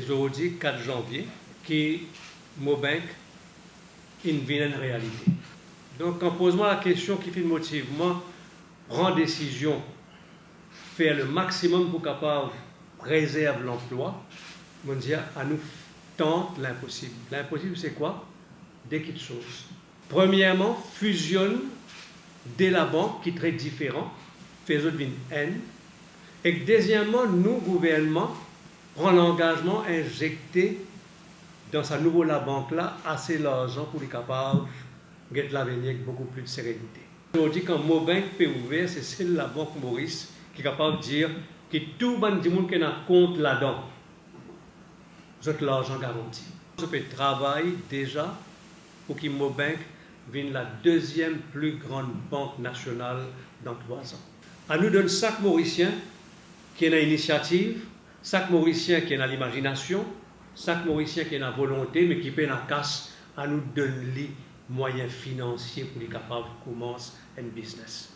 aujourd'hui 4 janvier qui Mobank une vilaine réalité. Donc quand pose-moi la question qui fait le motive, moi, prendre décision, faire le maximum pour capable préserver l'emploi, on dit à nous tente l'impossible. L'impossible c'est quoi? Des petites choses. Premièrement, fusionne dès la banque qui est très différent, fait autres une N. Et deuxièmement, nous, gouvernement, prend l'engagement injecté dans sa nouvelle banque-là assez l'argent pour les capables de l'avenir avec beaucoup plus de sérénité. Aujourd'hui, quand Mobank peut ouvrir, c'est celle de la Banque Maurice qui est capable de dire que tout le monde qui a un compte là-dedans, vous avez l'argent garanti. Je peux travailler déjà pour que Mobank devienne la deuxième plus grande banque nationale dans 3 ans. À nous donne chaque Mauricien qui a une initiative, chaque Mauricien qui a l'imagination, chaque Mauricien qui a la volonté, mais qui paie la casse, à nous donner les moyens financiers pour les capables de commencer un business.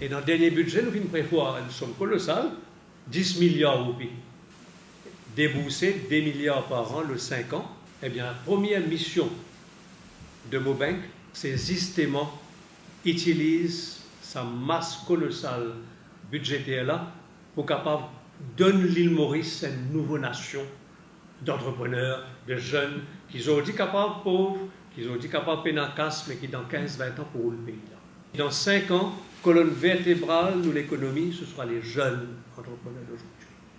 Et dans le dernier budget, nous avons prévoir une somme colossale, 10 milliards de roupies. Débourser 2 milliards par an, le 5 ans. Eh bien, la première mission de Mobank, c'est justement utiliser sa masse colossale budgétaire là pour capable donner l'île Maurice une nouvelle nation d'entrepreneurs, de jeunes qui ont dit capables pauvres, qui ont dit capables pénacasse, mais qui dans 15-20 ans pour le pays là. Dans 5 ans, colonne vertébrale de l'économie, ce sera les jeunes entrepreneurs d'aujourd'hui.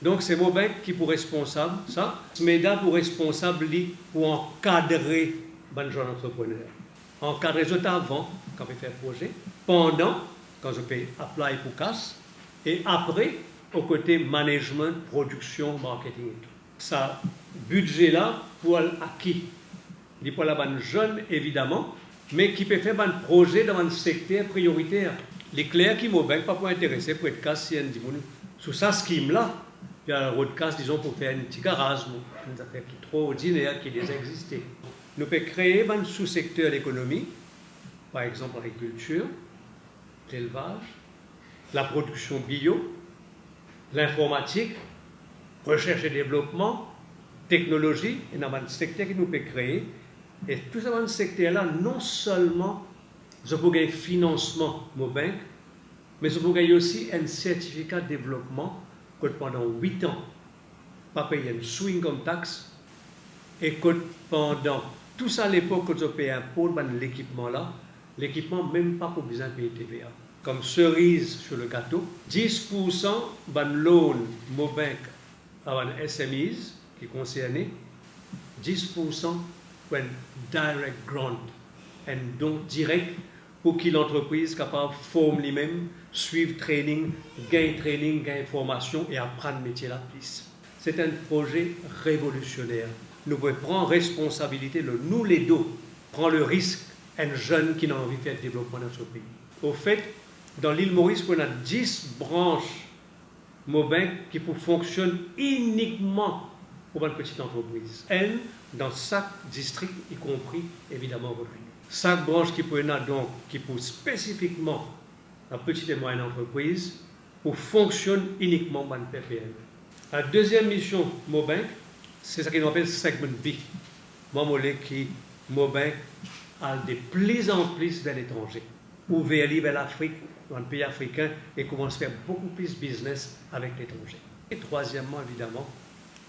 Donc c'est Mobank qui pour responsable, ça, MEDA pour responsable pour encadrer les jeunes entrepreneurs. Encadrer eux avant, quand on fait un projet, pendant, quand je fais apply pour casse, et après, au côté management, production, marketing et tout. Ça, budget-là, pour acquis. Il pour la bonne jeune, évidemment, mais qui peut faire un projet dans un secteur prioritaire. Les clairs qui Mobank pas pour intéresser pour être casse si on dit sous ça scheme-là, il y a un roadcast, disons, pour faire un petit garage, une affaire qui est trop ordinaire, qui déjà existait. Nous pouvons créer un sous-secteur d'économie, par exemple l'agriculture, l'élevage, la production bio, l'informatique, recherche et développement, technologie, et dans un secteur qui nous peut créer. Et tout ça, dans ce secteur-là, non seulement je peux gagner financement Mobank, mais je peux gagner aussi un certificat de développement que pendant 8 ans, pas payer une swing comme taxe, et que pendant tout ça à l'époque, que je paye un pôle dans l'équipement-là, l'équipement même pas pour besoin de payer TVA. Comme cerise sur le gâteau, 10% de loan Mobank à un SMEs qui est concerné, 10% pour un direct grant, un don direct pour que l'entreprise soit capable de former lui-même, suivre training, gain formation et apprendre le métier là plus. C'est un projet révolutionnaire. Nous pouvons prendre responsabilité, nous les deux, prendre le risque, un jeune qui a envie de faire le développement dans notre pays. Au fait, dans l'île Maurice, on a 10 branches Mobank qui fonctionnent uniquement pour une petite entreprise. Elle, dans chaque district, y compris évidemment revenu. Chaque branche qui peut donc qui pour spécifiquement la petite et moyenne entreprise pour fonctionner uniquement dans le PPL. La deuxième mission Mobank, c'est ce qu'on appelle segment B. Moi, qui Mobank a de plus en plus vers l'étranger, ouvert vers l'Afrique, dans le pays africain, et commence à faire beaucoup plus de business avec l'étranger. Et troisièmement, évidemment,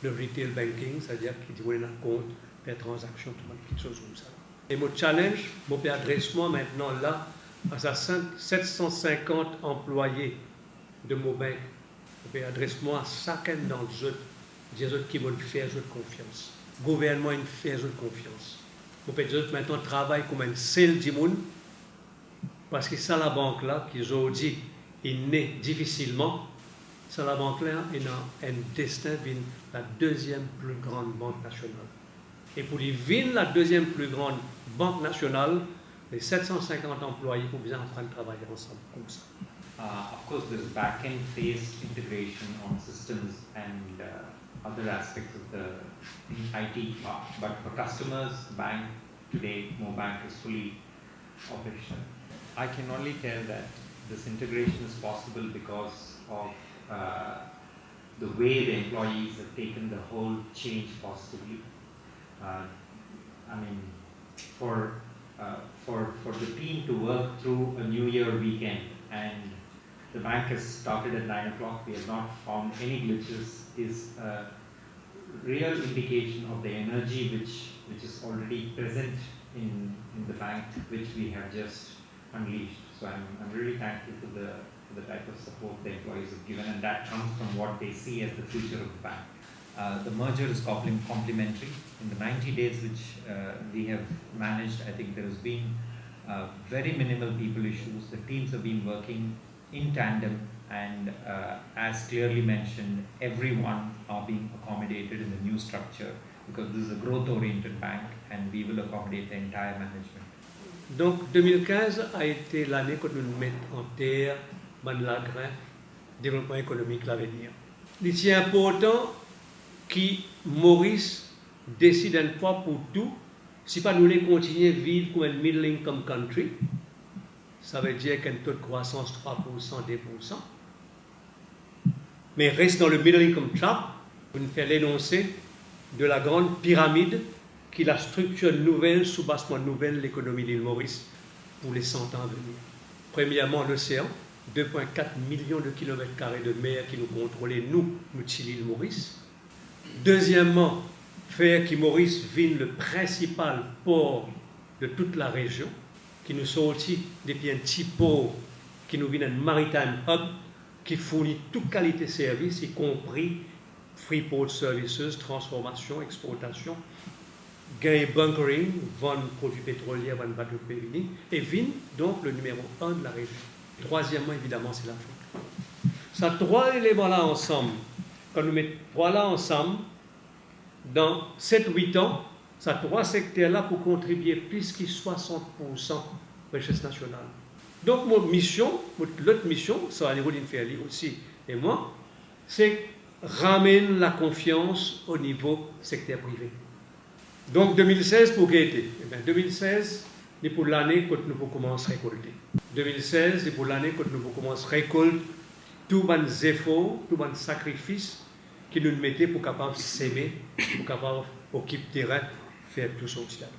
le retail banking, c'est-à-dire qui dit un compte, faire transactions, tout le monde, quelque chose comme ça. Et mon challenge, mon adressement maintenant là, à 750 employés de Mobank, mon adressement à chacun d'entre eux, des autres qui veulent faire confiance. Le gouvernement il fait confiance. Mon autres maintenant travaillent comme un seul du monde, parce que ça la banque là, qui aujourd'hui est née difficilement, ça la banque là a un destin de la deuxième plus grande banque nationale. Et pour les vins la deuxième plus grande banque nationale, les 750 employés pour bien apprendre à travailler ensemble comme ça. Of course, there's back-end phase integration on systems and other aspects of the IT part. But for customers, bank today, Mobank is fully operational. I can only tell that this integration is possible because of the way the employees have taken the whole change positively. I mean, for the team to work through a New Year weekend, and the bank has started at 9 o'clock, we have not found any glitches, is a real indication of the energy which is already present in the bank, which we have just unleashed. So I'm really thankful to the type of support the employees have given, and that comes from what they see as the future of the bank. The merger is complementary. In the 90 days which we have managed, I think there has been very minimal people issues. The teams have been working in tandem, and as clearly mentioned, everyone are being accommodated in the new structure, because this is a growth-oriented bank and we will accommodate the entire management. Donc 2015 a été l'année que nous mettons en terre l'agrin développement économique l'avenir. Il est important que Maurice décide une fois pour tout, si pas nous voulons continuer à vivre comme un middle income country, ça veut dire qu'un taux de croissance 3%, 2%, mais reste dans le middle income trap, pour nous faire l'énoncé de la grande pyramide qui est la structure nouvelle, sous-bassement nouvelle de l'économie de l'île Maurice pour les 100 ans à venir. Premièrement, l'océan, 2,4 millions de kilomètres carrés de mer qui nous contrôlent, nous, l'île Maurice. Deuxièmement, faire que Maurice vienne le principal port de toute la région, qui nous sortit depuis un petit port qui nous vient un maritime hub qui fournit toute qualité de service, y compris Freeport Services, transformation, exportation, gain bunkering, vente produits pétroliers, vente bateaux pétroliers, et VIN, donc le numéro 1 de la région. Troisièmement, évidemment, c'est l'Afrique. Ces trois éléments-là ensemble, quand nous mettons trois-là ensemble, dans 7-8 ans, ces trois secteurs-là pour contribuer plus que 60% richesse nationale. Donc, mon mission, l'autre mission, ça à niveau d'Inferli aussi, et moi, c'est ramener la confiance au niveau secteur privé. Donc, 2016, pour qui était? Eh bien, 2016, c'est pour l'année que nous pouvons commencer à récolter. 2016, c'est pour l'année que nous pouvons commencer à récolter tous les efforts, tous les sacrifices qui nous mettaient pour capable s'aimer, pour capable occuper terrain, faire tout son stade.